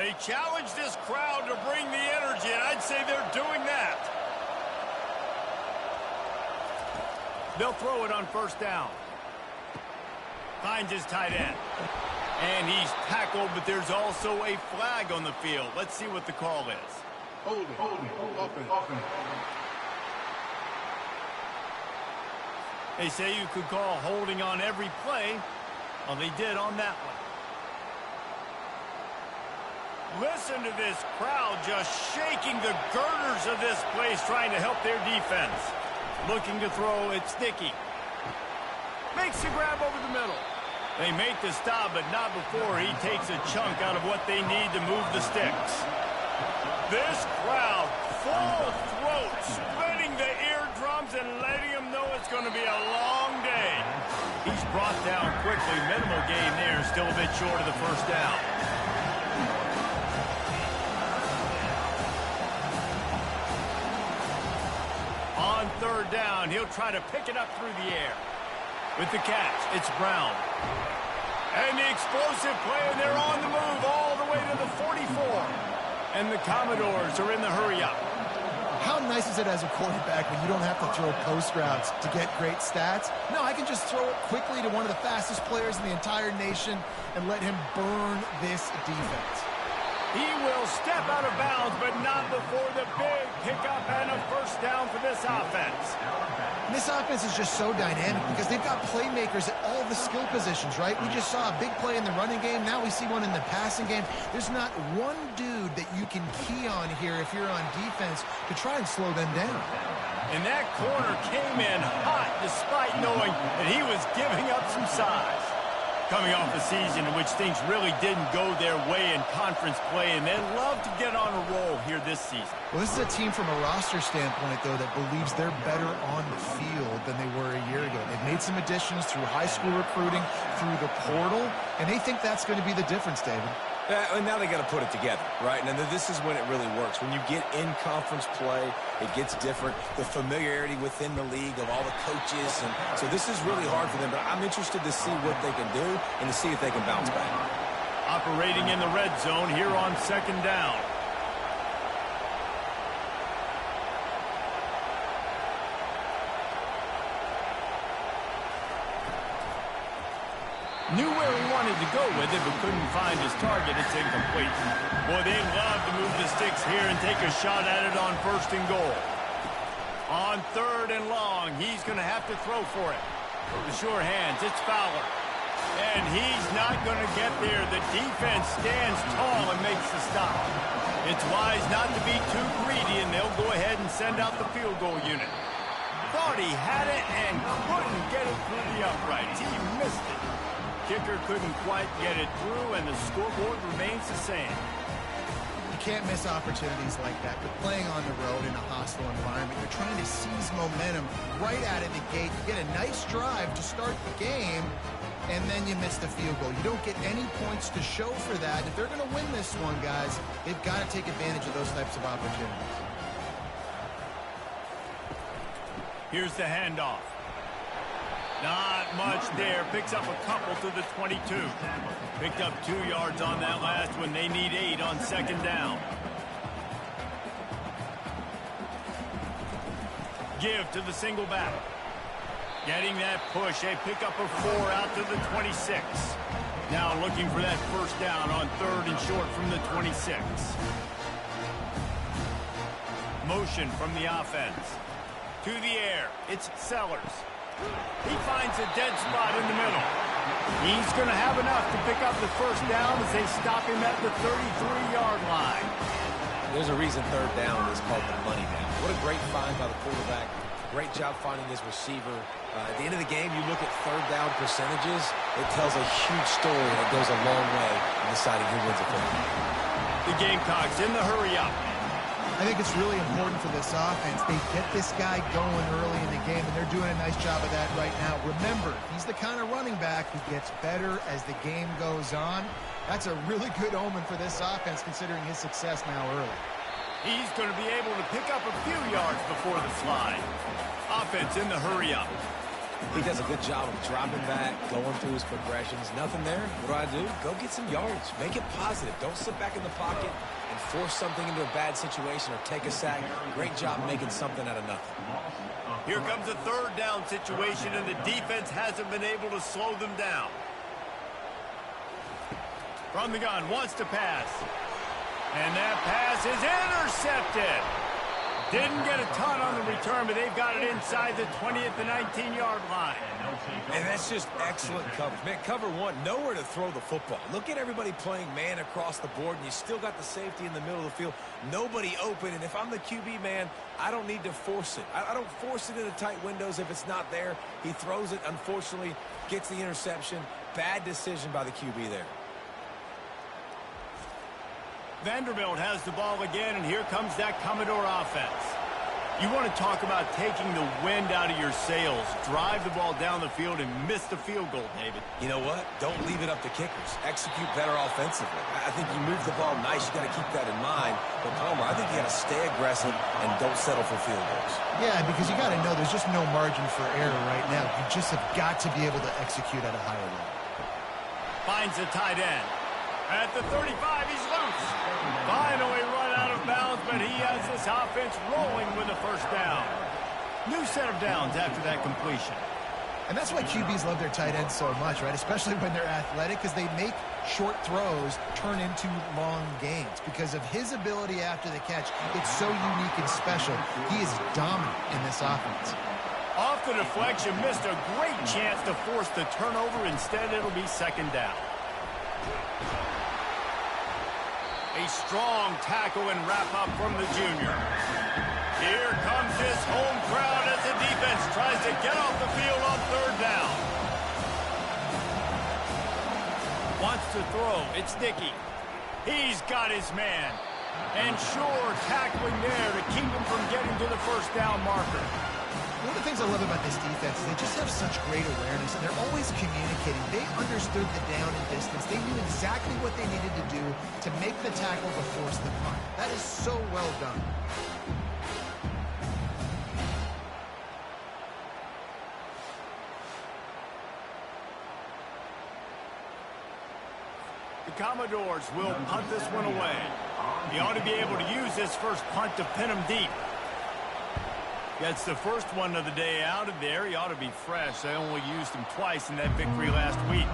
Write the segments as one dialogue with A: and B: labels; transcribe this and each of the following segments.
A: They challenge this crowd to bring the energy, and I'd say they're doing that. They'll throw it on first down. Finds his tight end. And he's tackled, but there's also a flag on the field. Let's see what the call is.
B: Holding. Offense.
A: They say you could call holding on every play. Well, they did on that one. Listen to this crowd just shaking the girders of this place, trying to help their defense. Looking to throw, it's Sticky. Makes the grab over the middle. They make the stop, but not before he takes a chunk out of what they need to move the sticks. This crowd, full throat, splitting the eardrums and letting them know it's going to be a long day. He's brought down quickly. Minimal gain there, still a bit short of the first down. On third down, he'll try to pick it up through the air. With the catch, it's Brown. And the explosive play, and they're on the move all the way to the 44. And the Commodores are in the hurry-up.
C: How nice is it as a quarterback when you don't have to throw post routes to get great stats? No, I can just throw it quickly to one of the fastest players in the entire nation and let him burn this defense.
A: He will step out of bounds, but not before the big pickup and a first down for this offense.
C: And this offense is just so dynamic because they've got playmakers at all the skill positions, right? We just saw a big play in the running game. Now we see one in the passing game. There's not one dude that you can key on here if you're on defense to try and slow them down.
A: And that corner came in hot despite knowing that he was giving up some size. Coming off a season in which things really didn't go their way in conference play, and they'd love to get on a roll here this season.
C: Well, this is a team from a roster standpoint, though, that believes they're better on the field than they were a year ago. They've made some additions through high school recruiting, through the portal, and they think that's going to be the difference, David.
D: And now they got to put it together, right? And this is when it really works. When you get in conference play, it gets different. The familiarity within the league of all the coaches. And so this is really hard for them. But I'm interested to see what they can do and to see if they can bounce back.
A: Operating in the red zone here on second down. Knew where he wanted to go with it, but couldn't find his target. It's incomplete. Boy, they love to move the sticks here and take a shot at it on first and goal. On third and long, he's going to have to throw for it. The sure hands, it's Fowler. And he's not going to get there. The defense stands tall and makes the stop. It's wise not to be too greedy, and they'll go ahead and send out the field goal unit. Thought he had it and couldn't get it through the uprights. He missed it. Kicker couldn't quite get it through, and the scoreboard remains the same.
C: You can't miss opportunities like that. But playing on the road in a hostile environment, you're trying to seize momentum right out of the gate. You get a nice drive to start the game, and then you miss the field goal. You don't get any points to show for that. If they're going to win this one, guys, they've got to take advantage of those types of opportunities.
A: Here's the handoff. Not much there. Picks up a couple to the 22. Picked up 2 yards on that last one. They need 8 on second down. Give to the single back. Getting that push. A pickup of 4 out to the 26. Now looking for that first down on third and short from the 26. Motion from the offense. To the air. It's Sellers. He finds a dead spot in the middle. He's going to have enough to pick up the first down as they stop him at the 33-yard line.
D: There's a reason third down is called the money down. What a great find by the quarterback. Great job finding his receiver. At the end of the game, you look at third down percentages. It tells a huge story, and it goes a long way in deciding who wins a football.
A: The Gamecocks in the hurry-up.
C: I think it's really important for this offense. They get this guy going early in the game, and they're doing a nice job of that right now. Remember, he's the kind of running back who gets better as the game goes on. That's a really good omen for this offense, considering his success now early.
A: He's going to be able to pick up a few yards before the slide. Offense in the hurry-up.
D: He does a good job of dropping back, going through his progressions. Nothing there. What do? Go get some yardage. Make it positive. Don't sit back in the pocket and force something into a bad situation or take a sack. Great job making something out of nothing.
A: Here comes a third down situation, and the defense hasn't been able to slow them down. From the gun, wants to pass. And that pass is intercepted. Didn't get a ton on the return, but they've got it inside the 20 at the 19-yard line.
D: And that's just excellent coverage. Man, cover one, nowhere to throw the football. Look at everybody playing man across the board, and you still got the safety in the middle of the field. Nobody open, and if I'm the QB, man, I don't need to force it. I don't force it into tight windows if it's not there. He throws it, unfortunately, gets the interception. Bad decision by the QB there.
A: Vanderbilt has the ball again, and here comes that Commodore offense. You want to talk about taking the wind out of your sails. Drive the ball down the field and miss the field goal, David.
D: You know what? Don't leave it up to kickers. Execute better offensively. I think you move the ball nice. You got to keep that in mind. But, Palmer, I think you got to stay aggressive and don't settle for field goals.
C: Yeah, because you got to know there's just no margin for error right now. You just have got to be able to execute at a higher level.
A: Finds the tight end. At the 35, he's loose. Finally run out of bounds, but he has this offense rolling with a first down. New set of downs after that completion.
C: And that's why QBs love their tight ends so much, right? Especially when they're athletic, because they make short throws turn into long gains. Because of his ability after the catch, it's so unique and special. He is dominant in this offense.
A: Off the deflection, missed a great chance to force the turnover. Instead, it'll be second down. A strong tackle and wrap-up from the junior. Here comes his home crowd as the defense tries to get off the field on third down. Wants to throw. It's Dickey. He's got his man. And sure, tackling there to keep him from getting to the first down marker.
C: One of the things I love about this defense is they just have such great awareness, and they're always communicating. They understood the down and distance. They knew exactly what they needed to do to make the tackle to force the punt. That is so well done.
A: The Commodores will punt this one away. He ought to be able to use this first punt to pin him deep. Gets the first one of the day out of there. He ought to be fresh. They only used him twice in that victory last week.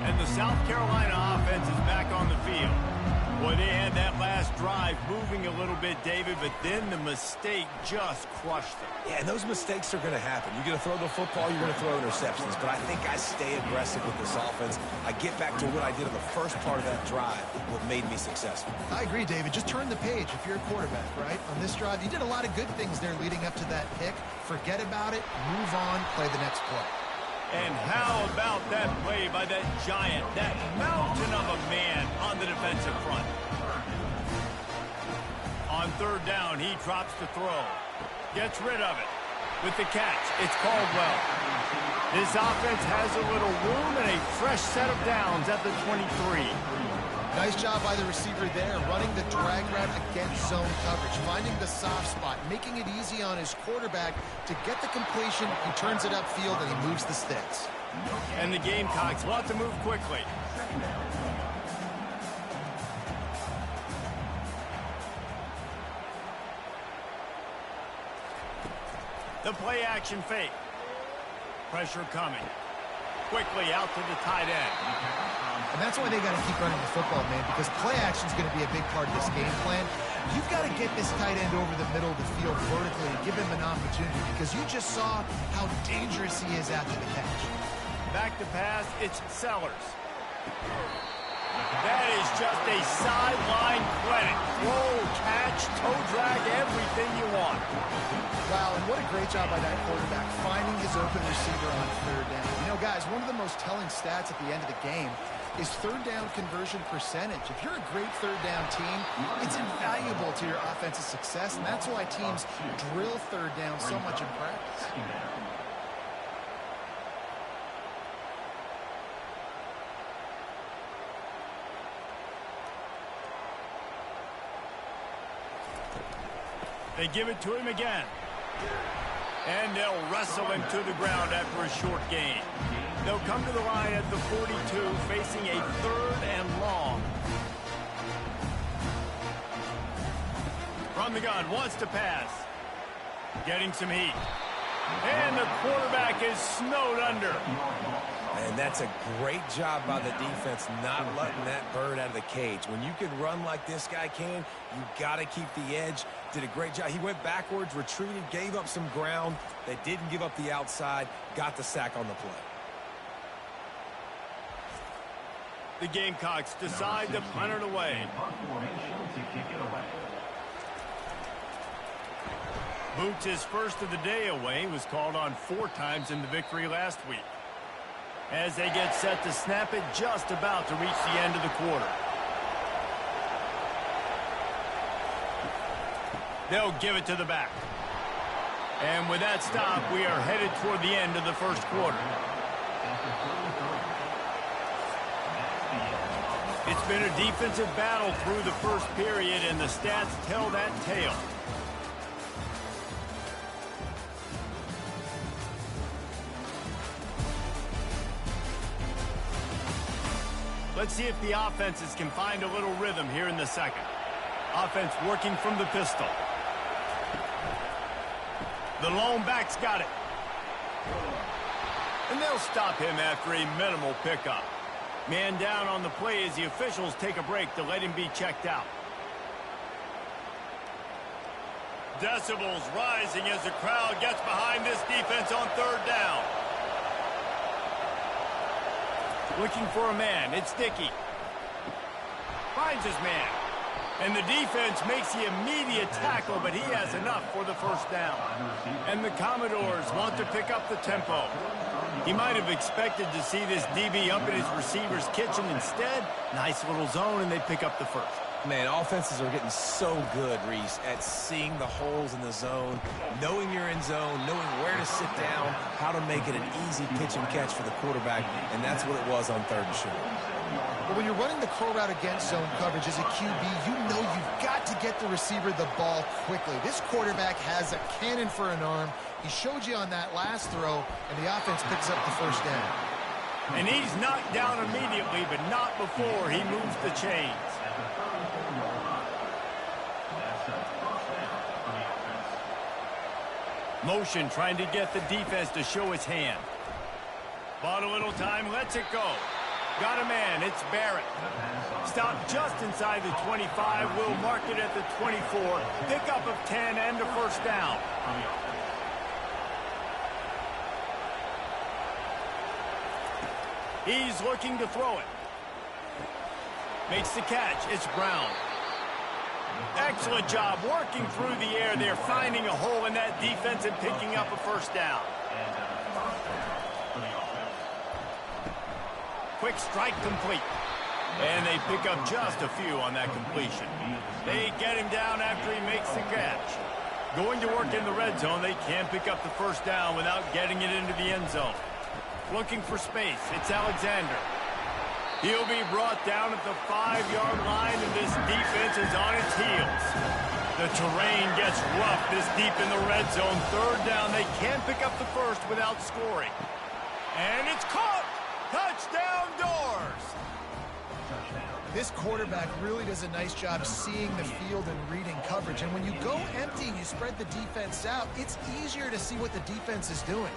A: And the South Carolina offense is back on the field. Boy, they had that last drive moving a little bit, David, but then the mistake just crushed them.
D: Yeah, and those mistakes are going to happen. You're going to throw the football, you're going to throw interceptions, but I think I stay aggressive with this offense. I get back to what I did in the first part of that drive, what made me successful.
C: I agree, David. Just turn the page if you're a quarterback, right? On this drive, you did a lot of good things there leading up to that pick. Forget about it, move on, play the next play.
A: And how about that play by that giant, that mountain of a man on the defensive front? On third down, he drops the throw. Gets rid of it. With the catch, it's Caldwell. This offense has a little room and a fresh set of downs at the 23.
C: Nice job by the receiver there, running the drag route against zone coverage, finding the soft spot, making it easy on his quarterback to get the completion. He turns it upfield, and he moves the sticks.
A: And the Gamecocks want to move quickly. The play action fake. Pressure coming. Quickly out to the tight end.
C: And that's why they got to keep running the football, man, because play action is going to be a big part of this game plan. You've got to get this tight end over the middle of the field vertically and give him an opportunity, because you just saw how dangerous he is after the catch.
A: Back to pass, it's Sellers. That is just a sideline clinic. Throw, catch, toe drag, everything you want.
C: Wow, and what a great job by that quarterback, finding his open receiver on third down. You know, guys, one of the most telling stats at the end of the game is third down conversion percentage. If you're a great third down team, it's invaluable to your offensive success, and that's why teams drill third down so much in practice. They give it to him again.
A: And they'll wrestle him to the ground after a short gain. They'll come to the line at the 42, facing a 3rd and long. From the gun, wants to pass. Getting some heat. And the quarterback is snowed under.
D: And that's a great job by the defense not letting that bird out of the cage. When you can run like this guy can, you got to keep the edge. Did a great job. He went backwards, retreated, gave up some ground. They didn't give up the outside, got the sack on the play.
A: The Gamecocks decide to punt it away. Boots' first of the day away was called on 4 times in the victory last week. As they get set to snap it, just about to reach the end of the quarter. They'll give it to the back. And with that stop, we are headed toward the end of the first quarter. It's been a defensive battle through the first period, and the stats tell that tale. Let's see if the offenses can find a little rhythm here in the second. Offense working from the pistol. The lone back's got it. And they'll stop him after a minimal pickup. Man down on the play as the officials take a break to let him be checked out. Decibels rising as the crowd gets behind this defense on 3rd down. Looking for a man. It's Dickey. Finds his man. And the defense makes the immediate tackle, but he has enough for the first down. And the Commodores want to pick up the tempo. He might have expected to see this DB up in his receiver's kitchen. Instead, nice little zone, and they pick up the first.
D: Man, offenses are getting so good, Reese, at seeing the holes in the zone, knowing you're in zone, knowing where to sit down, how to make it an easy pitch and catch for the quarterback, and that's what it was on 3rd and short.
C: But when you're running the curl route against zone coverage as a QB, you know you've got to get the receiver the ball quickly. This quarterback has a cannon for an arm. He showed you on that last throw, and the offense picks up the first down.
A: And he's knocked down immediately, but not before he moves the chains. Motion trying to get the defense to show his hand. Bought a little time, lets it go. Got a man, it's Barrett. Stopped just inside the 25, will mark it at the 24. Pickup of 10 and a first down. He's looking to throw it. Makes the catch, it's Brown. Excellent job working through the air there, finding a hole in that defense and picking up a first down. Quick strike complete. And they pick up just a few on that completion. They get him down after he makes the catch. Going to work in the red zone, they can't pick up the first down without getting it into the end zone. Looking for space, it's Alexander. He'll be brought down at the 5-yard line, and this defense is on its heels. The terrain gets rough this deep in the red zone. 3rd down, they can't pick up the first without scoring. And it's caught! Touchdown, Doors!
C: This quarterback really does a nice job seeing the field and reading coverage. And when you go empty and you spread the defense out, it's easier to see what the defense is doing.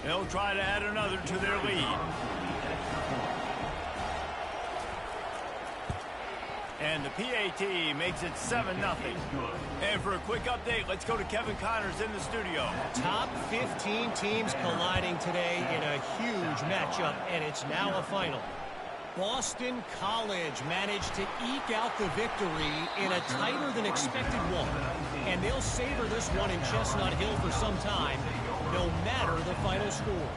A: They'll try to add another to their lead. And the PAT makes it 7-0. And for a quick update, let's go to Kevin Connors in the studio.
E: Top 15 teams colliding today in a huge matchup, and it's now a final. Boston College managed to eke out the victory in a tighter than expected one. And they'll savor this one in Chestnut Hill for some time, no matter the final score.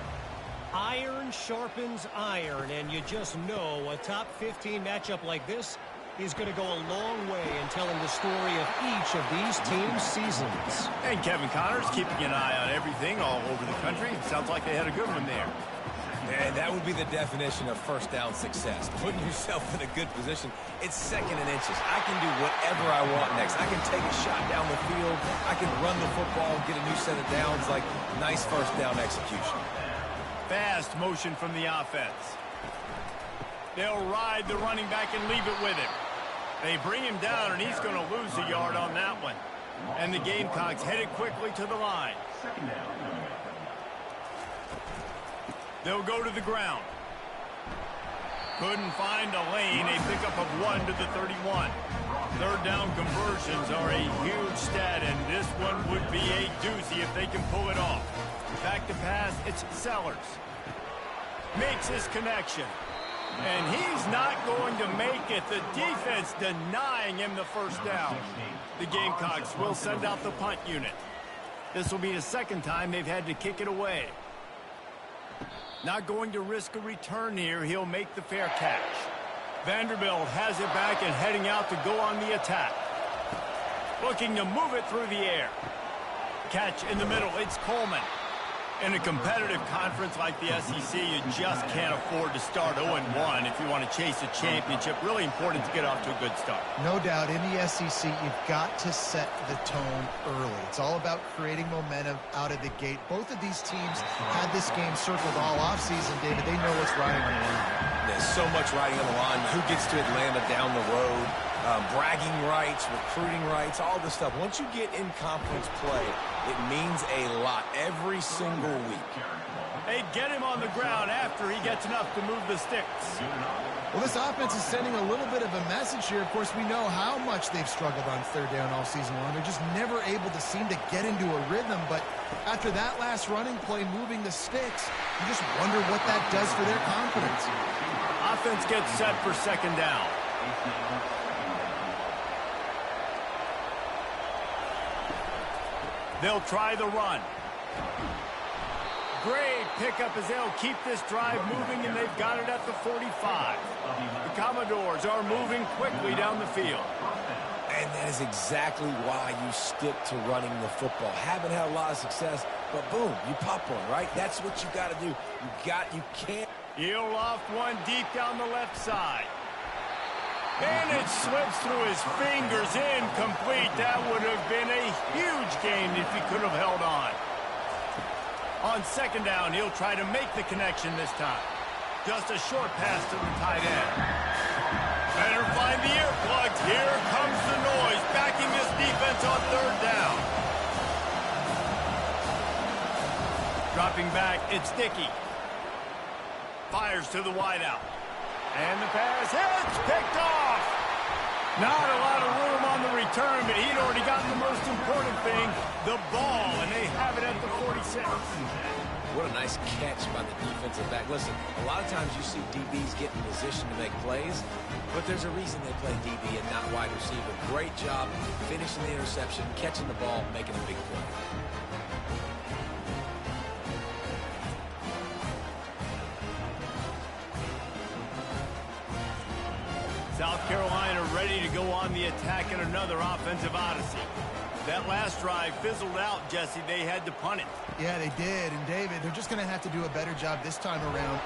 E: Iron sharpens iron, and you just know a top 15 matchup like this is going to go a long way in telling the story of each of these teams' seasons.
A: And Kevin Connors keeping an eye on everything all over the country. Sounds like they had a good one there.
D: And that would be the definition of first down success. Putting yourself in a good position. It's second and inches. I can do whatever I want next. I can take a shot down the field. I can run the football, get a new set of downs. Like, nice first down execution.
A: Fast motion from the offense. They'll ride the running back and leave it with him. They bring him down, and he's going to lose a yard on that one. And the Gamecocks headed quickly to the line. They'll go to the ground. Couldn't find a lane. A pickup of 1 to the 31. Third down conversions are a huge stat, and this one would be a doozy if they can pull it off. Back to pass, it's Sellers. Makes his connection. And he's not going to make it. The defense denying him the first down. The Gamecocks will send out the punt unit. This will be the second time they've had to kick it away. Not going to risk a return here. He'll make the fair catch. Vanderbilt has it back and heading out to go on the attack. Looking to move it through the air. Catch in the middle. It's Coleman. In a competitive conference like the SEC, you just can't afford to start 0-1 if you want to chase a championship. Really important to get off to a good start.
C: No doubt, in the SEC, you've got to set the tone early. It's all about creating momentum out of the gate. Both of these teams had this game circled all offseason, David. They know what's riding on the line.
D: There's so much riding on the line. Who gets to Atlanta down the road? Bragging rights, recruiting rights, all this stuff. Once you get in conference play, it means a lot every single week.
A: They get him on the ground after he gets enough to move the sticks.
C: Well, this offense is sending a little bit of a message here. Of course, we know how much they've struggled on third down all season long. They're just never able to seem to get into a rhythm. But after that last running play, moving the sticks, you just wonder what that does for their confidence.
A: Offense gets set for second down. They'll try the run. Great pickup as they'll keep this drive moving, and they've got it at the 45. The Commodores are moving quickly down the field.
D: And that is exactly why you stick to running the football. Haven't had a lot of success, but boom, you pop one, right? That's what you got to do. You can't.
A: He'll loft one deep down the left side. And it slips through his fingers, incomplete. That would have been a huge gain if he could have held on. On second down, he'll try to make the connection this time. Just a short pass to the tight end. Better find the earplugs. Here comes the noise, backing this defense on third down. Dropping back, it's Dickey. Fires to the wideout. And the pass hits, picked off. Not a lot of room on the return, but he'd already gotten the most important thing, the ball, and they have it at the 46.
D: What a nice catch by the defensive back. Listen, a lot of times you see DBs get in position to make plays, but there's a reason they play DB and not wide receiver. Great job finishing the interception, catching the ball, making a big play.
A: South Carolina ready to go on the attack in another offensive odyssey. That last drive fizzled out, Jesse. They had to punt it.
C: Yeah, they did. And, David, they're just going to have to do a better job this time around.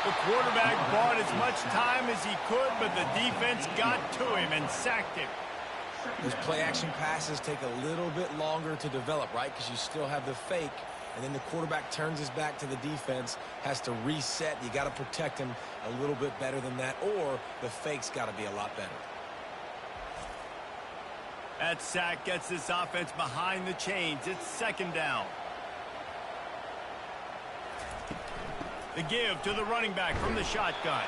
A: The quarterback bought as much time as he could, but the defense got to him and sacked him.
D: Those play-action passes take a little bit longer to develop, right? Because you still have the fake, and then the quarterback turns his back to the defense, has to reset. You got to protect him a little bit better than that, or the fake's got to be a lot better.
A: That sack gets this offense behind the chains. It's second down. The give to the running back from the shotgun.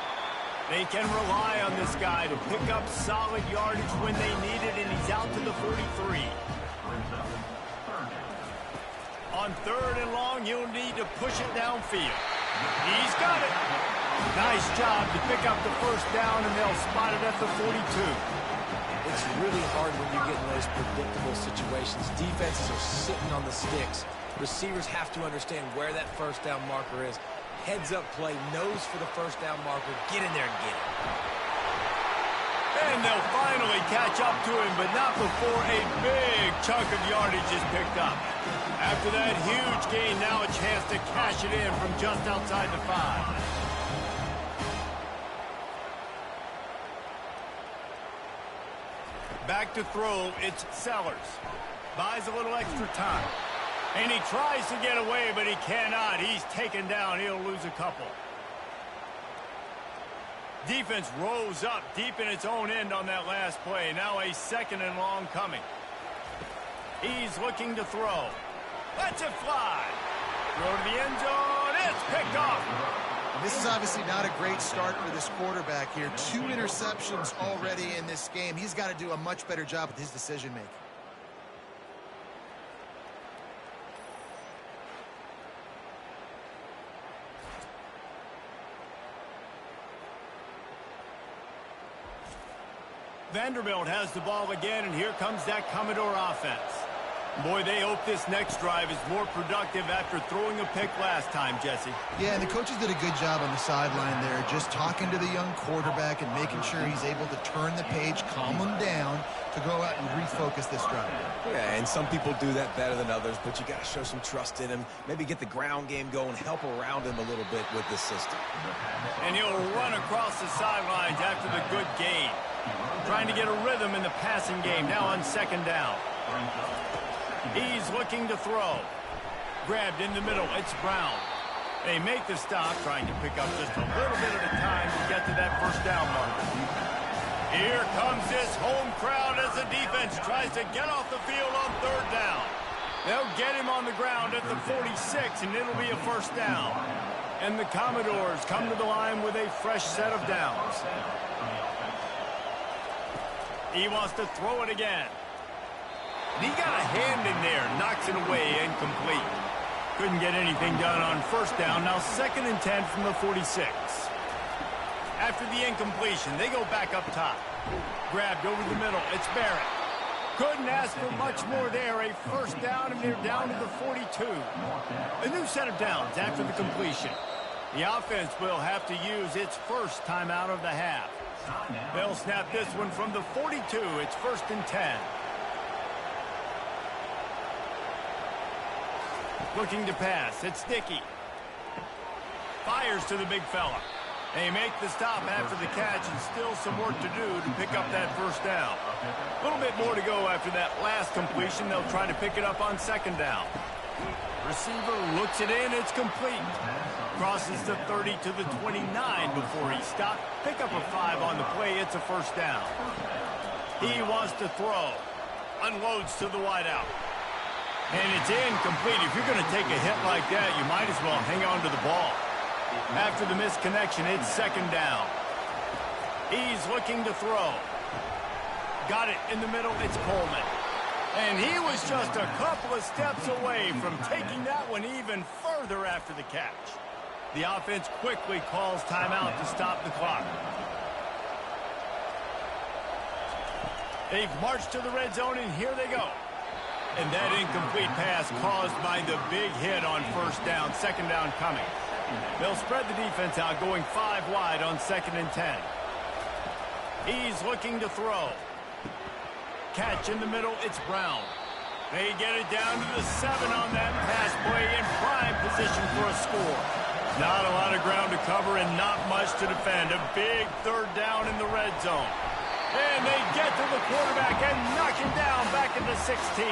A: They can rely on this guy to pick up solid yardage when they need it, and he's out to the 43. On third and long, you'll need to push it downfield. He's got it. Nice job to pick up the first down, and they'll spot it at the 42.
D: It's really hard when you get in those predictable situations. Defenses are sitting on the sticks. Receivers have to understand where that first down marker is. Heads up play, nose for the first down marker. Get in there and get it.
A: And they'll finally catch up to him, but not before a big chunk of yardage is picked up. After that huge gain, now a chance to cash it in from just outside the 5. Back to throw, it's Sellers. Buys a little extra time. And he tries to get away, but he cannot. He's taken down. He'll lose a couple. Defense rose up deep in its own end on that last play. Now a 2nd and long coming. He's looking to throw. Lets it fly. Throw to the end zone. It's picked off.
C: This is obviously not a great start for this quarterback here. 2 interceptions already in this game. He's got to do a much better job with his decision-making.
A: Vanderbilt has the ball again, and here comes that Commodore offense. Boy, they hope this next drive is more productive after throwing a pick last time, Jesse.
C: Yeah, and the coaches did a good job on the sideline there, just talking to the young quarterback and making sure he's able to turn the page, calm him down to go out and refocus this drive.
D: Yeah, and some people do that better than others, but you got to show some trust in him. Maybe get the ground game going, help around him a little bit with this system.
A: And he'll run across the sidelines after the good gain. Trying to get a rhythm in the passing game, now on 2nd down. He's looking to throw. Grabbed in the middle, it's Brown. They make the stop, trying to pick up just a little bit at a time to get to that 1st down marker. Here comes this home crowd as the defense tries to get off the field on 3rd down. They'll get him on the ground at the 46, and it'll be a 1st down. And the Commodores come to the line with a fresh set of downs. He wants to throw it again. He got a hand in there, knocks it away, incomplete. Couldn't get anything done on 1st down. Now 2nd and 10 from the 46. After the incompletion, they go back up top. Grabbed over the middle. It's Barrett. Couldn't ask for much more there. A 1st down, and they're down to the 42. A new set of downs after the completion. The offense will have to use its 1st timeout of the half. They'll snap this one from the 42. It's 1st and 10. Looking to pass. It's Dickey. Fires to the big fella. They make the stop after the catch, and still some work to do to pick up that 1st down. A little bit more to go after that last completion. They'll try to pick it up on 2nd down. Receiver looks it in. It's complete. Crosses the 30 to the 29 before he stopped. Pick up a 5 on the play. It's a 1st down. He wants to throw. Unloads to the wideout. And it's incomplete. If you're going to take a hit like that, you might as well hang on to the ball. After the misconnection, it's 2nd down. He's looking to throw. Got it in the middle. It's Coleman. And he was just a couple of steps away from taking that one even further after the catch. The offense quickly calls timeout to stop the clock. They've marched to the red zone, and here they go. And that incomplete pass caused by the big hit on 1st down, 2nd down coming. They'll spread the defense out, going 5 wide on 2nd and 10. He's looking to throw. Catch in the middle, it's Brown. They get it down to the 7 on that pass play, in prime position for a score. Not a lot of ground to cover and not much to defend. A big 3rd down in the red zone. And they get to the quarterback and knock him down back into 16.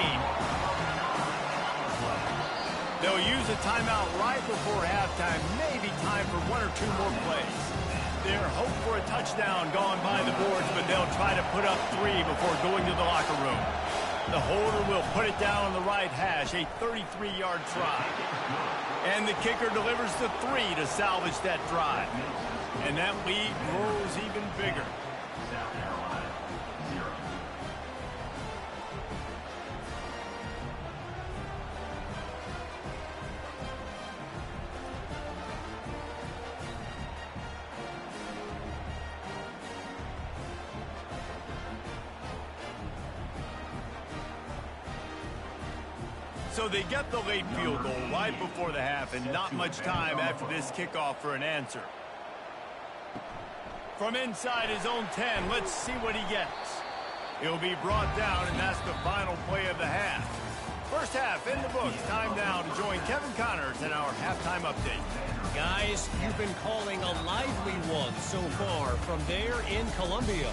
A: They'll use a timeout right before halftime. Maybe time for 1 or 2 more plays. Their hope for a touchdown gone by the boards, but they'll try to put up 3 before going to the locker room. The holder will put it down on the right hash, a 33-yard try. And the kicker delivers the 3 to salvage that drive. And that lead grows even bigger. So they get the late field goal right before the half, and not much time after this kickoff for an answer. from inside his own 10. Let's see what he gets. He'll be brought down, and that's the final play of the half. First half in the books. Time now to join Kevin Connors in our halftime update.
E: Guys, you've been calling a lively one so far from there in Columbia.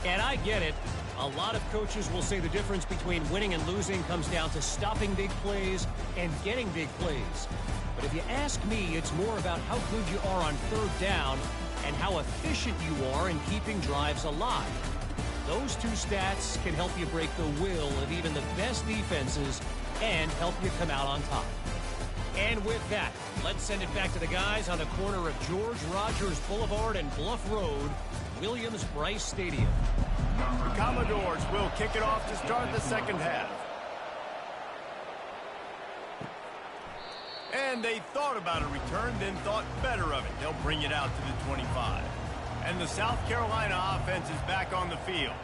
E: And I get it. A lot of coaches will say the difference between winning and losing comes down to stopping big plays and getting big plays. But if you ask me, it's more about how good you are on third down and how efficient you are in keeping drives alive. Those two stats can help you break the will of even the best defenses and help you come out on top. And with that, let's send it back to the guys on the corner of George Rogers Boulevard and Bluff Road, Williams-Brice Stadium.
A: The Commodores will kick it off to start the second half. And they thought about a return, then thought better of it. They'll bring it out to the 25. And the South Carolina offense is back on the field.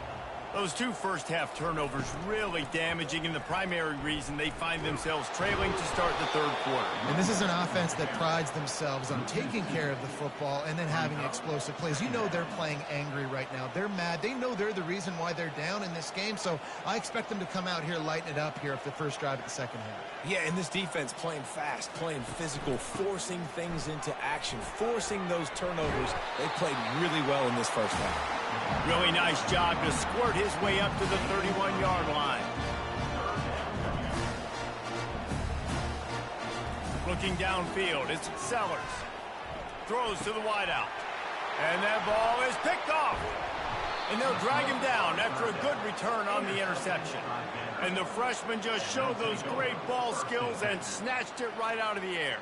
A: Those two first-half turnovers really damaging, and the primary reason they find themselves trailing to start the third quarter.
C: And this is an offense that prides themselves on taking care of the football and then having explosive plays. You know they're playing angry right now. They're mad. They know they're the reason why they're down in this game, so I expect them to come out here, lighten it up here for the first drive of the second half.
D: Yeah, and this defense playing fast, playing physical, forcing things into action, forcing those turnovers. They played really well in this first half.
A: Really nice job to squirt his way up to the 31-yard line. Looking downfield, it's Sellers. Throws to the wideout. And that ball is picked off. And they'll drag him down after a good return on the interception. And the freshman just showed those great ball skills and snatched it right out of the air.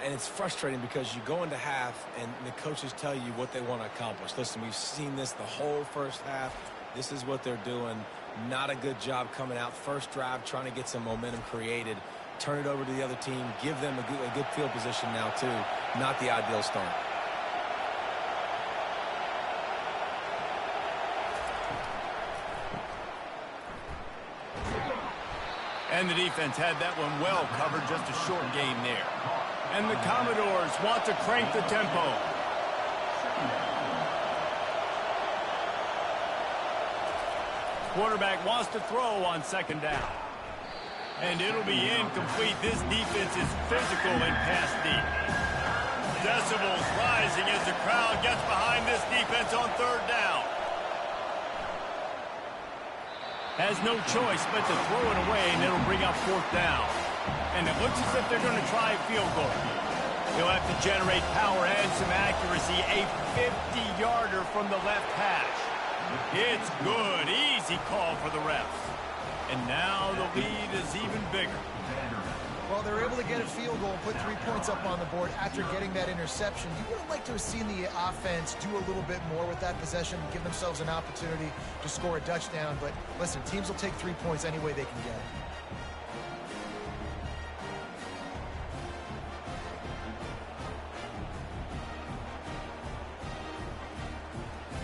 D: And it's frustrating because you go into half and the coaches tell you what they want to accomplish. Listen, we've seen this the whole first half. This is what they're doing. Not a good job coming out first drive, trying to get some momentum created. Turn it over to the other team. Give them a good field position now, too. Not the ideal start.
A: And the defense had that one well covered, just a short gain there. And the Commodores want to crank the tempo. Quarterback wants to throw on second down. And it'll be incomplete. This defense is physical and pass deep. Decibels rising as the crowd gets behind this defense on third down. Has no choice but to throw it away, and it'll bring up fourth down. And it looks as if they're going to try a field goal. He'll have to generate power and some accuracy. A 50-yarder from the left hash. It's good. Easy call for the refs. And now the lead is even bigger.
C: Well, they're able to get a field goal, put 3 points up on the board after getting that interception. You would have liked to have seen the offense do a little bit more with that possession, give themselves an opportunity to score a touchdown. But listen, teams will take 3 points any way they can get it.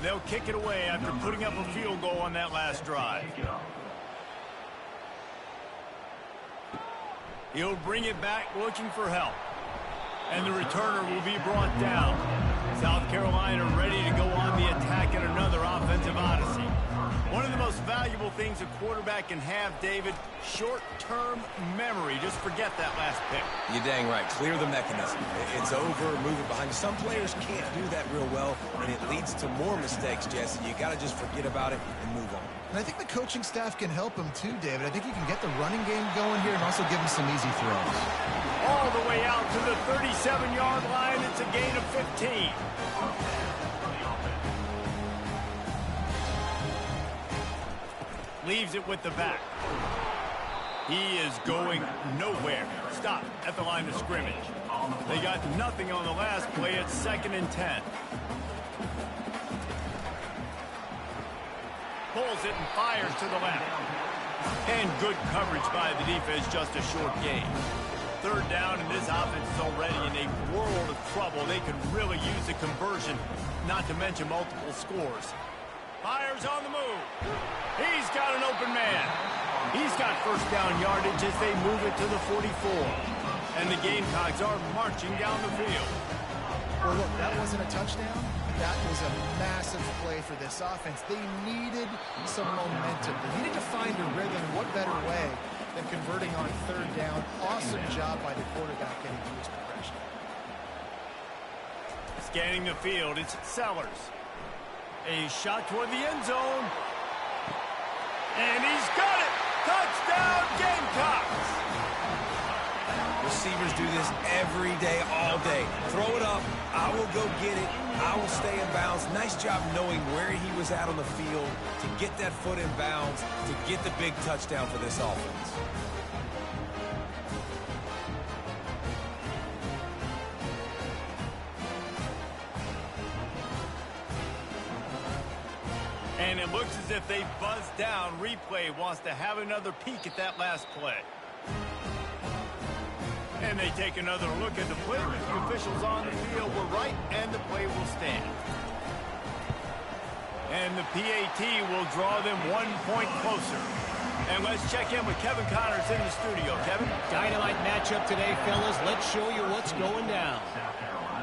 A: They'll kick it away after putting up a field goal on that last drive. He'll bring it back looking for help. And the returner will be brought down. South Carolina ready to go on the attack in another offensive odyssey. One of the most valuable things a quarterback can have, David, short-term memory. Just forget that last pick.
D: You're dang right. Clear the mechanism. It's over, move it behind you. Some players can't do that real well, and it leads to more mistakes, Jesse. You got to just forget about it and move on.
C: And I think the coaching staff can help him too, David. I think you can get the running game going here and also give him some easy throws.
A: All the way out to the 37-yard line. It's a gain of 15. Leaves it with the back. He is going nowhere. Stop at the line of scrimmage. They got nothing on the last play. It's 2nd and 10. Pulls it and fires to the left. And good coverage by the defense, just a short gain. Third down, and this offense is already in a world of trouble. They could really use a conversion, not to mention multiple scores. Fires on the move. He's got an open man. He's got first down yardage as they move it to the 44. And the Gamecocks are marching down the field.
C: Well, look, that wasn't a touchdown, That was a massive play for this offense. They needed some momentum. They needed to find a rhythm. What better way than converting on third down? Awesome job by the quarterback getting to his progression.
A: Scanning the field, it's Sellers. A shot toward the end zone. And he's got it! Touchdown, Gamecocks!
D: Receivers do this every day, all day. Throw it up, I will go get it, I will stay in bounds. Nice job knowing where he was at on the field to get that foot in bounds, to get the big touchdown for this offense.
A: And it looks as if they buzzed down. Replay wants to have another peek at that last play. And they take another look at the play, but the officials on the field were right, and the play will stand. And the PAT will draw them 1 point closer. And let's check in with Kevin Connors in the studio. Kevin?
E: Dynamite matchup today, fellas. Let's show you what's going down.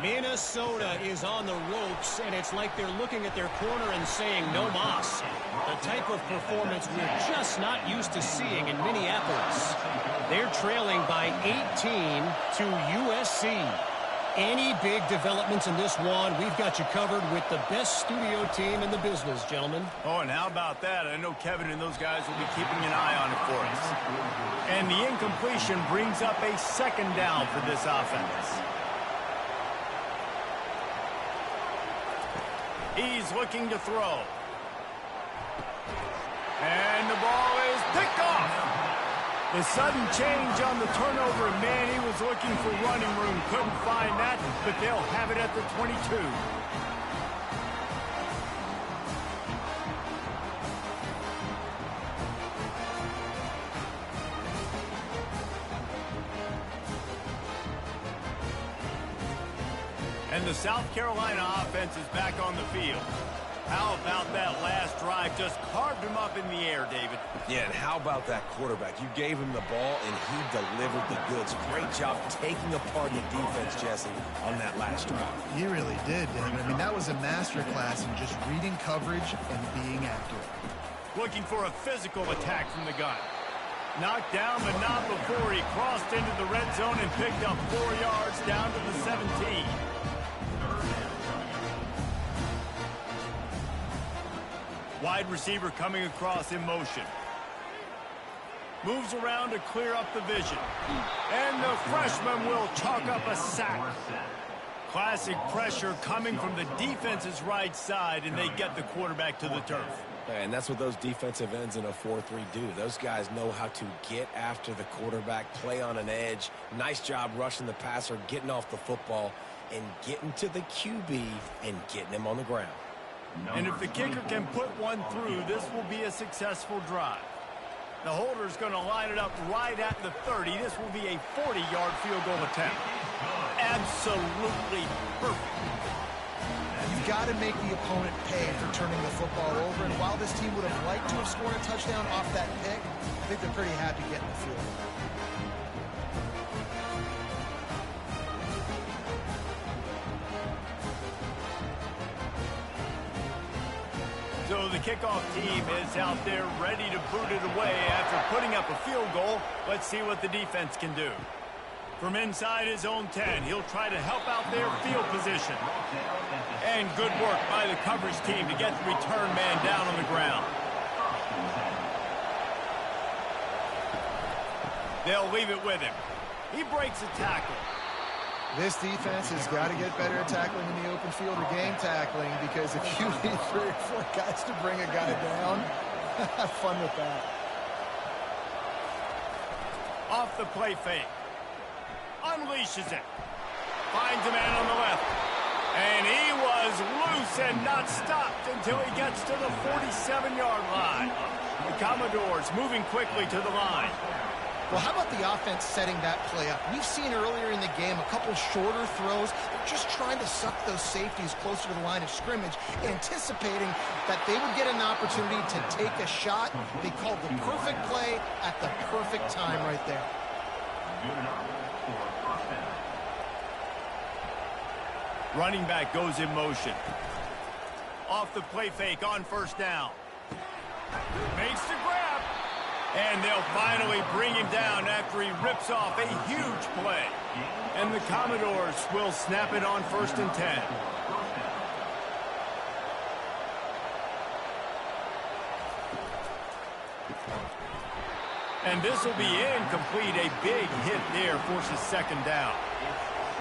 E: Minnesota is on the ropes, and it's like they're looking at their corner and saying, no mas. The type of performance we're just not used to seeing in Minneapolis. They're trailing by 18 to USC. Any big developments in this one, we've got you covered with the best studio team in the business, gentlemen.
A: Oh, and how about that? I know Kevin and those guys will be keeping an eye on it for us. And the incompletion brings up a second down for this offense. He's looking to throw. And the ball is picked off. The sudden change on the turnover, and man, he was looking for running room. Couldn't find that, but they'll have it at the 22. And the South Carolina offense is back on the field. How about that last drive? Just carved him up in the air, David.
D: Yeah, and how about that quarterback? You gave him the ball, and he delivered the goods. Great job taking apart the defense, Jesse, on that last drive.
C: He really did, David. I mean, that was a masterclass in just reading coverage and being accurate.
A: Looking for a physical attack from the gun. Knocked down, but not before he crossed into the red zone and picked up 4 yards down to the 17. Wide receiver coming across in motion. Moves around to clear up the vision. And the freshman will chalk up a sack. Classic pressure coming from the defense's right side, and they get the quarterback to the turf.
D: And that's what those defensive ends in a 4-3 do. Those guys know how to get after the quarterback, play on an edge. Nice job rushing the passer, getting off the football, and getting to the QB and getting him on the ground.
A: And if the kicker can put one through, this will be a successful drive. The holder's going to line it up right at the 30. This will be a 40-yard field goal attempt. Absolutely perfect.
C: You've got to make the opponent pay for turning the football over. And while this team would have liked to have scored a touchdown off that pick, I think they're pretty happy getting the field goal.
A: So the kickoff team is out there ready to boot it away after putting up a field goal. Let's see what the defense can do. From inside his own 10, he'll try to help out their field position. And good work by the coverage team to get the return man down on the ground. They'll leave it with him. He breaks a tackle.
C: This defense has got to get better at tackling in the open field or game tackling, because if you need 3 or 4 guys to bring a guy down, have fun with that.
A: Off the play fake. Unleashes it. Finds a man on the left. And he was loose and not stopped until he gets to the 47-yard line. The Commodores moving quickly to the line.
C: Well, how about the offense setting that play up? We've seen earlier in the game a couple shorter throws. They're just trying to suck those safeties closer to the line of scrimmage, anticipating that they would get an opportunity to take a shot. They called the perfect play at the perfect time right there.
A: Running back goes in motion. Off the play fake on first down. Makes the grab. And they'll finally bring him down after he rips off a huge play. And the Commodores will snap it on 1st and 10. And this will be incomplete. A big hit there forces 2nd down.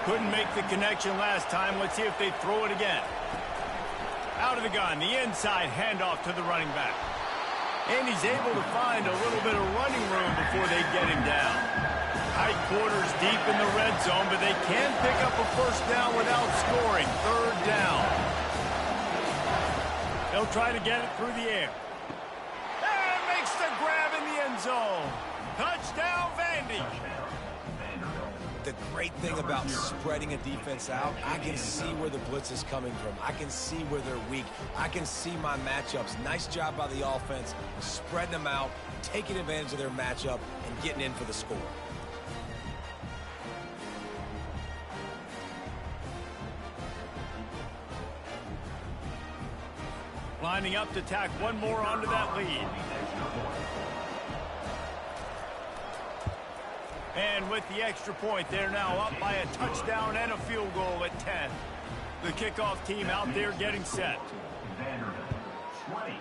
A: Couldn't make the connection last time. Let's see if they throw it again. Out of the gun, the inside handoff to the running back. And he's able to find a little bit of running room before they get him down. Tight quarters deep in the red zone, but they can pick up a 1st down without scoring. 3rd down. They'll try to get it through the air. And makes the grab in the end zone. Touchdown, Vandy.
D: The great thing about spreading a defense out, I can see where the blitz is coming from. I can see where they're weak. I can see my matchups. Nice job by the offense, spreading them out, taking advantage of their matchup, and getting in for the score.
A: Lining up to tack one more onto that lead. And with the extra point, they're now up by a touchdown and a field goal at 10. The kickoff team out there getting set.
F: Vanderbilt, 20.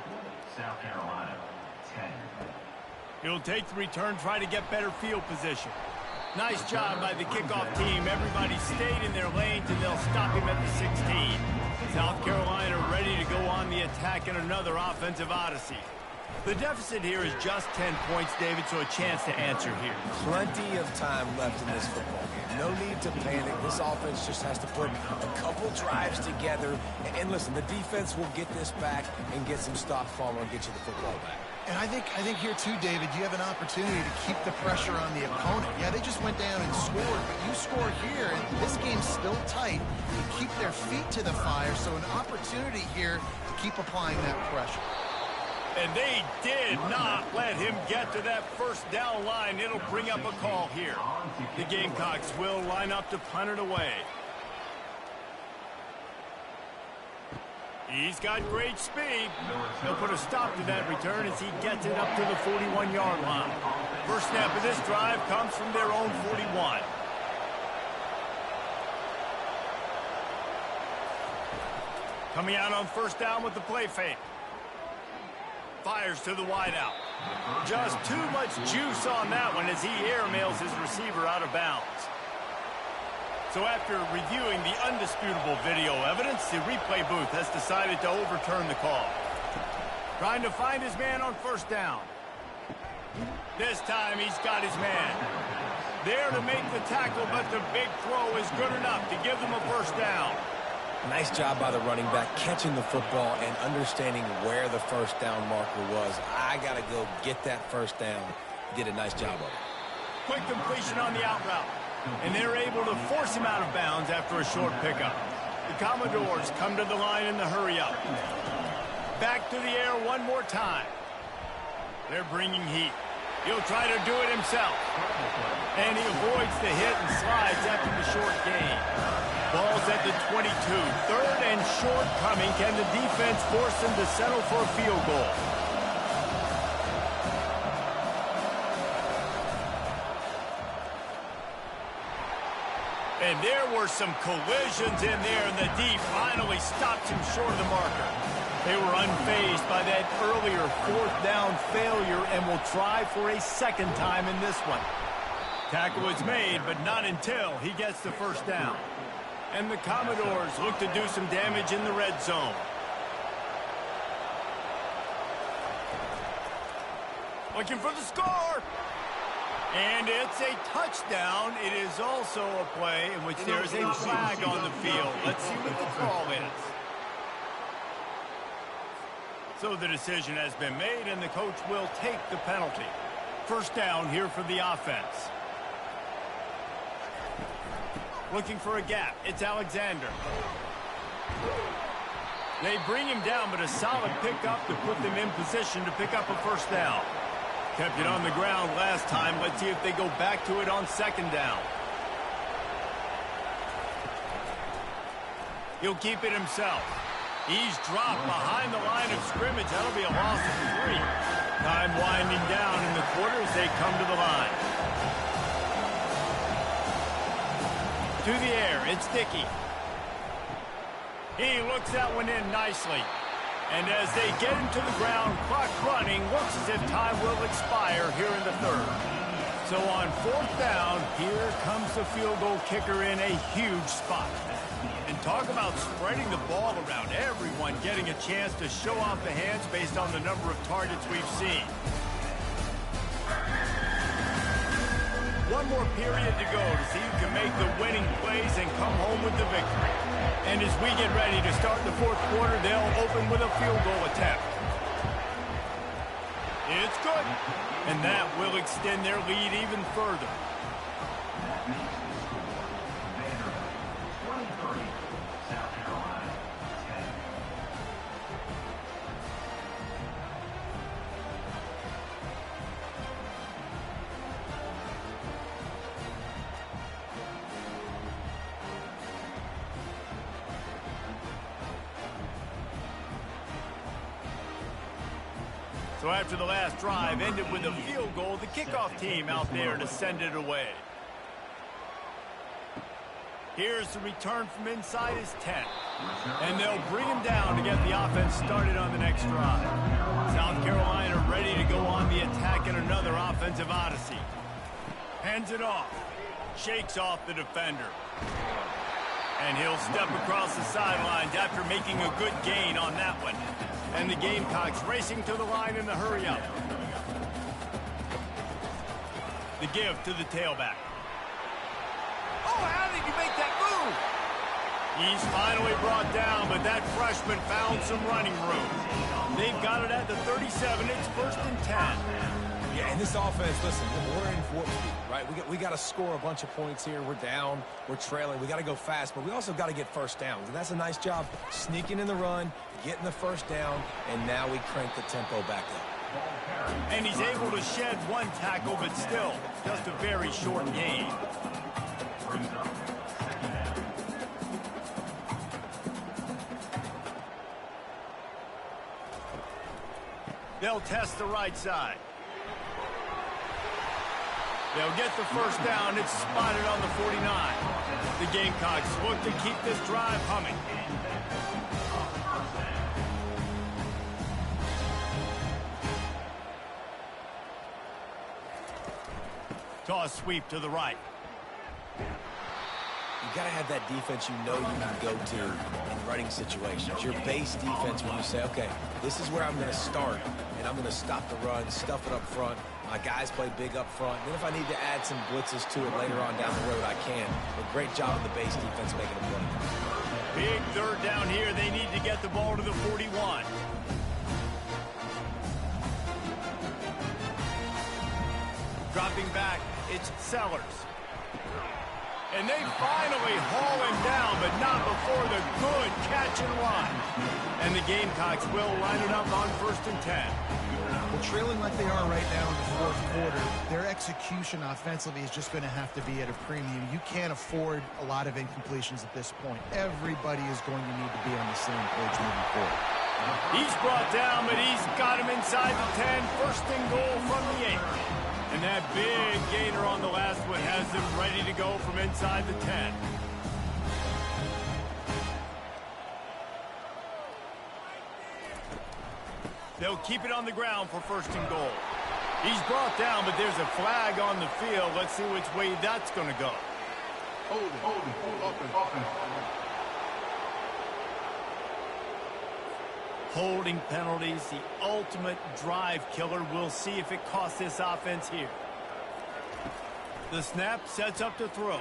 F: South Carolina, 10.
A: He'll take the return, try to get better field position. Nice job by the kickoff team. Everybody stayed in their lanes, and they'll stop him at the 16. South Carolina ready to go on the attack in another offensive odyssey. The deficit here is just 10 points, David, so a chance to answer here.
D: Plenty of time left in this football game. No need to panic. This offense just has to put a couple drives together. And listen, the defense will get this back and get some stops falling and get you the football back.
C: And I think here too, David, you have an opportunity to keep the pressure on the opponent. Yeah, they just went down and scored, but you score here, and this game's still tight. You keep their feet to the fire, so an opportunity here to keep applying that pressure.
A: And they did not let him get to that 1st down line. It'll bring up a call here. The Gamecocks will line up to punt it away. He's got great speed. He'll put a stop to that return as he gets it up to the 41-yard line. First snap of this drive comes from their own 41. Coming out on 1st down with the play fake. Fires to the wideout. Just too much juice on that one as he airmails his receiver out of bounds. So after reviewing the undisputable video evidence, the replay booth has decided to overturn the call. Trying to find his man on 1st down. This time he's got his man. There to make the tackle, but the big throw is good enough to give them a 1st down.
D: Nice job by the running back catching the football and understanding where the 1st down marker was. I got to go get that 1st down. He did a nice job of it.
A: Quick completion on the out route. And they're able to force him out of bounds after a short pickup. The Commodores come to the line in the hurry-up. Back to the air one more time. They're bringing heat. He'll try to do it himself. And he avoids the hit and slides after the short gain. Ball's at the 22. 3rd and short coming. Can the defense force them to settle for a field goal? And there were some collisions in there, and the D finally stops him short of the marker. They were unfazed by that earlier 4th down failure and will try for a 2nd time in this one. Tackle is made, but not until he gets the 1st down. And the Commodores look to do some damage in the red zone. Looking for the score. And it's a touchdown. It is also a play in which there is a flag on the field. Let's see what the call is. So the decision has been made, and the coach will take the penalty. 1st down here for the offense. Looking for a gap. It's Alexander. They bring him down, but a solid pickup to put them in position to pick up a 1st down. Kept it on the ground last time. Let's see if they go back to it on 2nd down. He'll keep it himself. He's dropped behind the line of scrimmage. That'll be a loss of 3. Time winding down in the quarter as they come to the line. To the air, it's Dickey. He looks that one in nicely. And as they get him to the ground, clock running, looks as if time will expire here in the third. So on 4th down, here comes the field goal kicker in a huge spot. And talk about spreading the ball around, everyone getting a chance to show off the hands based on the number of targets we've seen. One more period to go to see who can make the winning plays and come home with the victory. And as we get ready to start the 4th quarter, they'll open with a field goal attempt. It's good. And that will extend their lead even further. So after the last drive ended with a field goal, the kickoff team out there to send it away. Here's the return from inside his 10. And they'll bring him down to get the offense started on the next drive. South Carolina ready to go on the attack in another offensive odyssey. Hands it off. Shakes off the defender. And he'll step across the sidelines after making a good gain on that one. And the Gamecocks racing to the line in the hurry-up. The give to the tailback. Oh, how did you make that move? He's finally brought down, but that freshman found some running room. They've got it at the 37. It's 1st and 10.
D: Yeah, and this offense, listen, we're in for speed, right? We got to score a bunch of points here. We're down. We're trailing. We got to go fast, but we also got to get first downs. And that's a nice job sneaking in the run, getting the first down, and now we crank the tempo back up.
A: And he's able to shed one tackle, but still, just a very short gain. They'll test the right side. They'll get the first down. It's spotted on the 49. The Gamecocks look to keep this drive humming. Toss sweep to the right.
D: You got to have that defense you know you can go to in running situations. Your base defense when you say, okay, this is where I'm going to start, and I'm going to stop the run, stuff it up front. My guys play big up front. Then if I need to add some blitzes to it later on down the road, I can. But great job of the base defense making a play.
A: Big 3rd down here. They need to get the ball to the 41. Dropping back, it's Sellers. And they finally haul him down, but not before the good catch and run. And the Gamecocks will line it up on 1st and 10.
C: Well, trailing like they are right now in the 4th quarter, their execution offensively is just going to have to be at a premium. You can't afford a lot of incompletions at this point. Everybody is going to need to be on the same page moving forward.
A: He's brought down, but he's got him inside the 10. 1st and goal from the 8. And that big gainer on the last one has them ready to go from inside the 10. They'll keep it on the ground for 1st and goal. He's brought down, but there's a flag on the field. Let's see which way that's going to go. Holding penalties, the ultimate drive killer. We'll see if it costs this offense here. The snap sets up to throw.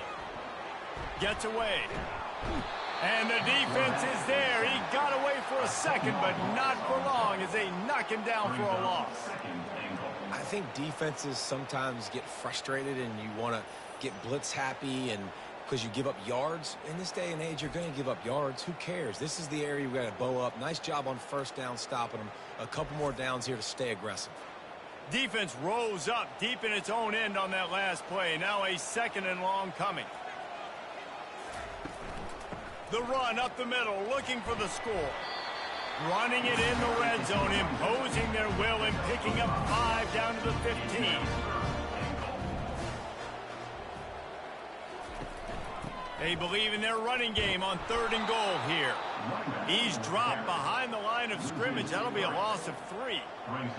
A: Gets away. And the defense is there. He got away for a second, but not for long as they knock him down for a loss.
D: I think defenses sometimes get frustrated and you want to get blitz happy and because you give up yards. In this day and age, you're going to give up yards. Who cares? This is the area we got to bow up. Nice job on 1st down stopping them. A couple more downs here to stay aggressive.
A: Defense rose up deep in its own end on that last play. Now a 2nd and long coming. The run up the middle, looking for the score. Running it in the red zone, imposing their will and picking up 5 down to the 15. They believe in their running game on 3rd and goal here. He's dropped behind the line of scrimmage. That'll be a loss of 3.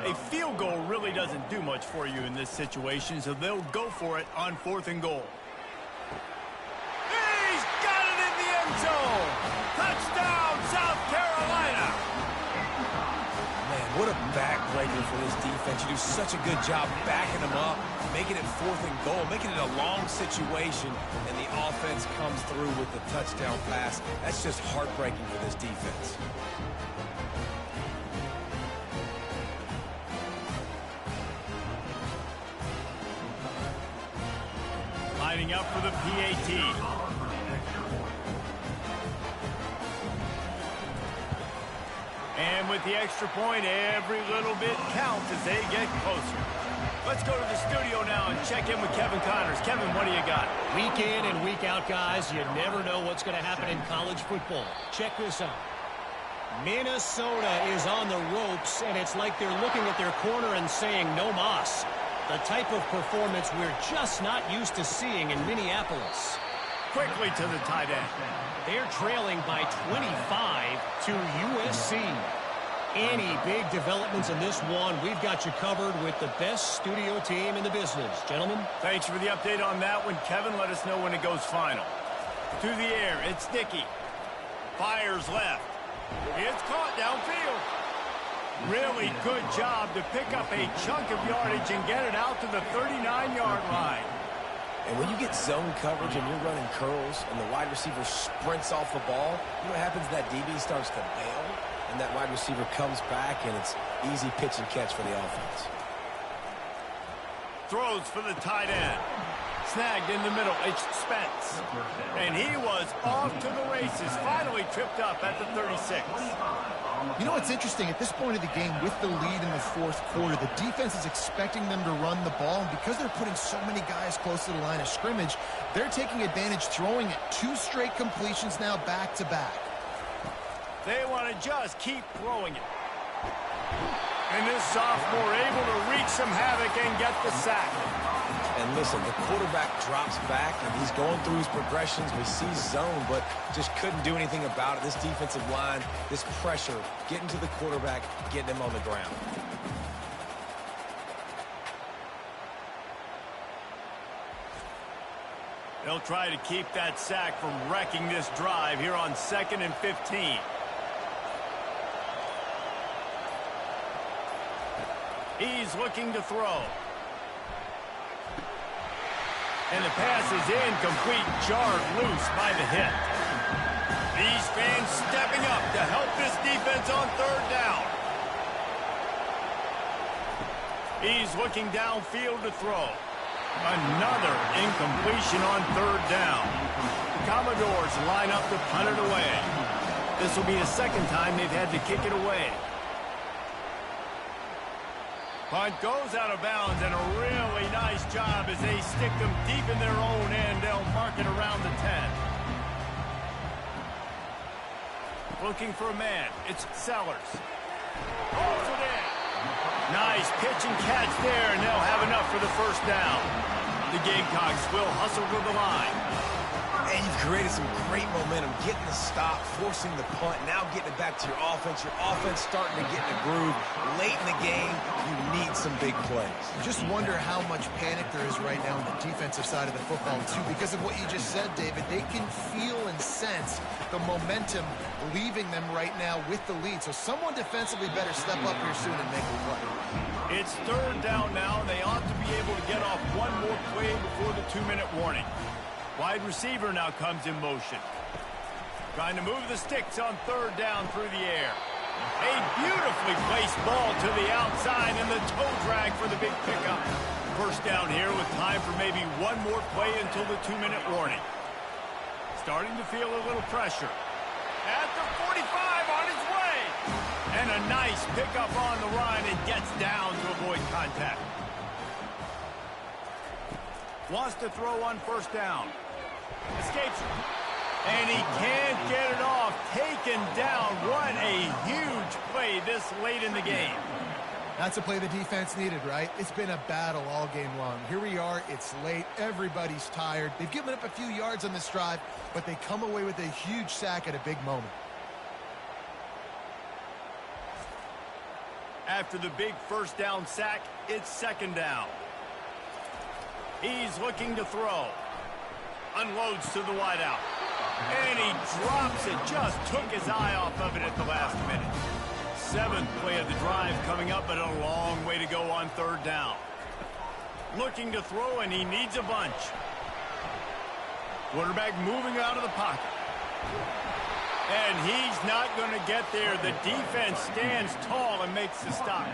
A: A field goal really doesn't do much for you in this situation, so they'll go for it on 4th and goal. He's got it in the end zone. Touchdown, South Carolina.
D: Man, what a backbreaker for this defense. You do such a good job backing them up, making it 4th and goal, making it a long situation, and the offense comes through with the touchdown pass. That's just heartbreaking for this defense.
A: Lining up for the PAT. And with the extra point, every little bit counts as they get closer. Let's go to the studio now and check in with Kevin Connors. Kevin, what do you got?
E: Week in and week out, guys, you never know what's going to happen in college football. Check this out. Minnesota is on the ropes, and it's like they're looking at their corner and saying, no mas. The type of performance we're just not used to seeing in Minneapolis.
A: Quickly to the tight end.
E: They're trailing by 25 to USC. Any big developments in this one, we've got you covered with the best studio team in the business. Gentlemen.
A: Thanks for the update on that one, Kevin. Let us know when it goes final. To the air, it's Dickey. Fires left. It's caught downfield. Really good job to pick up a chunk of yardage and get it out to the 39-yard line.
D: And when you get zone coverage and you're running curls and the wide receiver sprints off the ball, you know what happens? That DB starts to bail, and that wide receiver comes back, and it's easy pitch and catch for the offense.
A: Throws for the tight end. Snagged in the middle. It's Spence. And he was off to the races. Finally tripped up at the 36.
C: You know what's interesting? At this point of the game, with the lead in the 4th quarter, the defense is expecting them to run the ball. And because they're putting so many guys close to the line of scrimmage, they're taking advantage, throwing it. 2 straight completions now back-to-back.
A: They want to just keep throwing it. And this sophomore able to wreak some havoc and get the sack.
D: And listen, the quarterback drops back, and he's going through his progressions. We see zone, but just couldn't do anything about it. This defensive line, this pressure, getting to the quarterback, getting him on the ground.
A: They'll try to keep that sack from wrecking this drive here on 2nd and 15. He's looking to throw. And the pass is incomplete, jarred loose by the hit. These fans stepping up to help this defense on 3rd down. He's looking downfield to throw. Another incompletion on 3rd down. The Commodores line up to punt it away. This will be the 2nd time they've had to kick it away. Punt goes out of bounds, and a really nice job as they stick them deep in their own end. They'll mark it around the 10. Looking for a man. It's Sellers. Holds it in. Nice pitch and catch there, and they'll have enough for the 1st down. The Gamecocks will hustle to the line.
D: And you've created some great momentum, getting the stop, forcing the punt, now getting it back to your offense. Your offense starting to get in a groove. Late in the game, you need some big plays.
C: Just wonder how much panic there is right now on the defensive side of the football, too. Because of what you just said, David, they can feel and sense the momentum leaving them right now with the lead. So someone defensively better step up here soon and make a play.
A: It's 3rd down now, and they ought to be able to get off one more play before the 2-minute warning. Wide receiver now comes in motion. Trying to move the sticks on 3rd down through the air. A beautifully placed ball to the outside, and the toe drag for the big pickup. 1st down here with time for maybe one more play until the 2-minute warning. Starting to feel a little pressure. At the 45 on his way. And a nice pickup on the run, and gets down to avoid contact. Wants to throw on 1st down. Escapes. And he can't get it off. Taken down. What a huge play this late in the game.
C: That's a play the defense needed, right? It's been a battle all game long. Here we are. It's late. Everybody's tired. They've given up a few yards on this drive, but they come away with a huge sack at a big moment.
A: After the big first down sack, it's second down. He's looking to throw. Unloads to the wideout. And he drops it. Just took his eye off of it at the last minute. 7th play of the drive coming up, but a long way to go on third down. Looking to throw, and he needs a bunch. Quarterback moving out of the pocket. And he's not going to get there. The defense stands tall and makes the stop.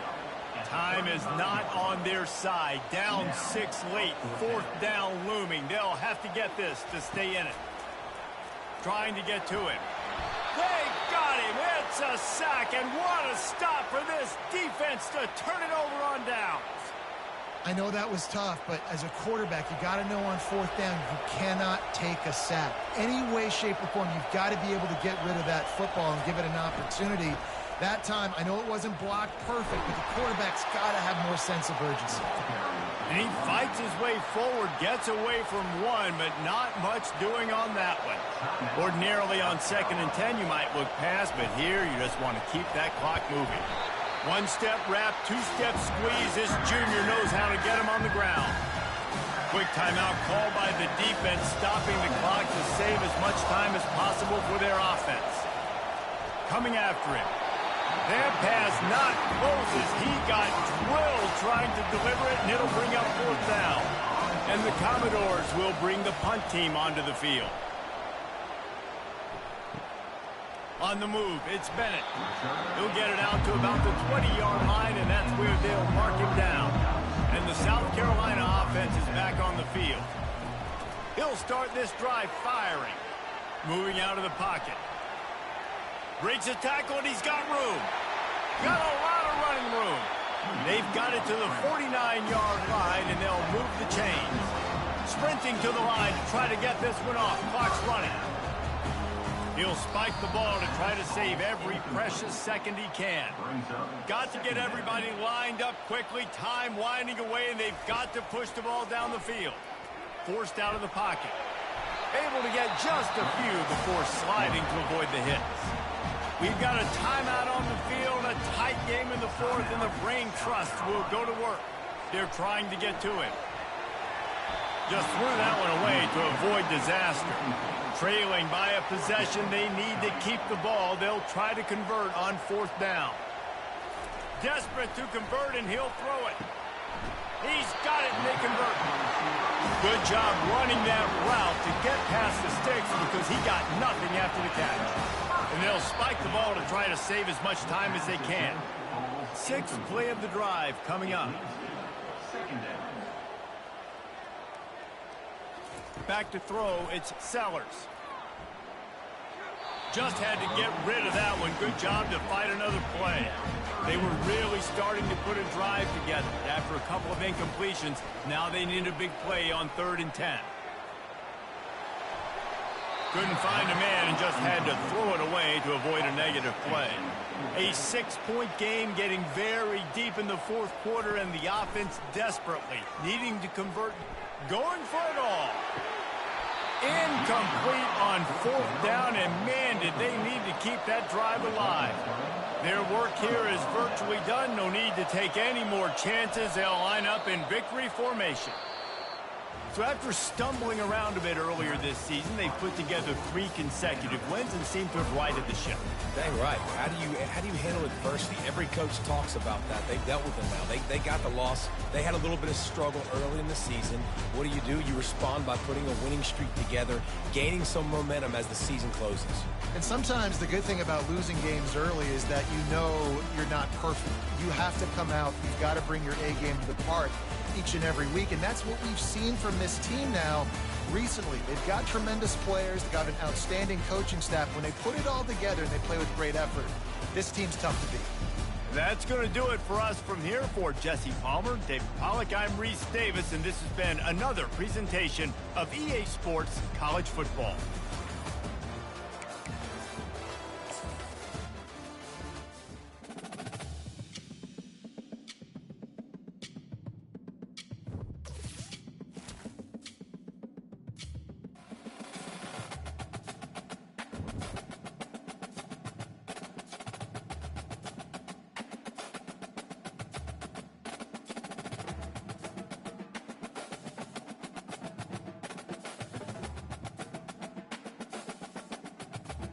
A: Time is not on their side. Down 6 late. 4th down looming. They'll have to get this to stay in it. Trying to get to him. They got him. It's a sack, and what a stop for this defense to turn it over on downs.
C: I know that was tough, but as a quarterback, you got to know on 4th down, you cannot take a sack. Any way, shape, or form, you've got to be able to get rid of that football and give it an opportunity. That time, I know it wasn't blocked perfect, but the quarterback's got to have more sense of urgency.
A: And he fights his way forward, gets away from one, but not much doing on that one. Ordinarily on 2nd and 10, you might look past, but here you just want to keep that clock moving. 1-step wrap, 2-step squeeze. This junior knows how to get him on the ground. Quick timeout called by the defense, stopping the clock to save as much time as possible for their offense. Coming after him. That pass not closes. He got drilled trying to deliver it, and it'll bring up 4th down. And the Commodores will bring the punt team onto the field. On the move, it's Bennett. He'll get it out to about the 20-yard line, and that's where they'll mark him down. And the South Carolina offense is back on the field. He'll start this drive firing. Moving out of the pocket. Breaks a tackle, and he's got room. Got a lot of running room. They've got it to the 49-yard line, and they'll move the chains. Sprinting to the line to try to get this one off. Clock's running. He'll spike the ball to try to save every precious second he can. Got to get everybody lined up quickly. Time winding away, and they've got to push the ball down the field. Forced out of the pocket. Able to get just a few before sliding to avoid the hits. We've got a timeout on the field, a tight game in the 4th, and the Brain Trust will go to work. They're trying to get to him. Just threw that one away to avoid disaster. Trailing by a possession, they need to keep the ball. They'll try to convert on 4th down. Desperate to convert, and he'll throw it. He's got it, and they convert. Good job running that route to get past the sticks because he got nothing after the catch. And they'll spike the ball to try to save as much time as they can. 6th play of the drive coming up. Back to throw, it's Sellers. Just had to get rid of that one. Good job to fight another play. They were really starting to put a drive together. After a couple of incompletions, now they need a big play on 3rd and 10. Couldn't find a man and just had to throw it away to avoid a negative play. A 6-point game getting very deep in the 4th quarter, and the offense desperately needing to convert, going for it all. Incomplete on 4th down, and man, did they need to keep that drive alive. Their work here is virtually done. No need to take any more chances. They'll line up in victory formation. So after stumbling around a bit earlier this season, they've put together 3 consecutive wins and seem to have righted the ship.
D: Dang right. How do you handle adversity? Every coach talks about that. They've dealt with it now. They got the loss. They had a little bit of struggle early in the season. What do? You respond by putting a winning streak together, gaining some momentum as the season closes.
C: And sometimes the good thing about losing games early is that you know you're not perfect. You have to come out. You've got to bring your A game to the park each and every week, and that's what we've seen from this team now recently. They've got tremendous players. They've got an outstanding coaching staff. When they put it all together and they play with great effort, this team's tough to beat.
A: That's going to do it for us from here. For Jesse Palmer, David Pollack, I'm Reese Davis, and this has been another presentation of EA Sports College Football.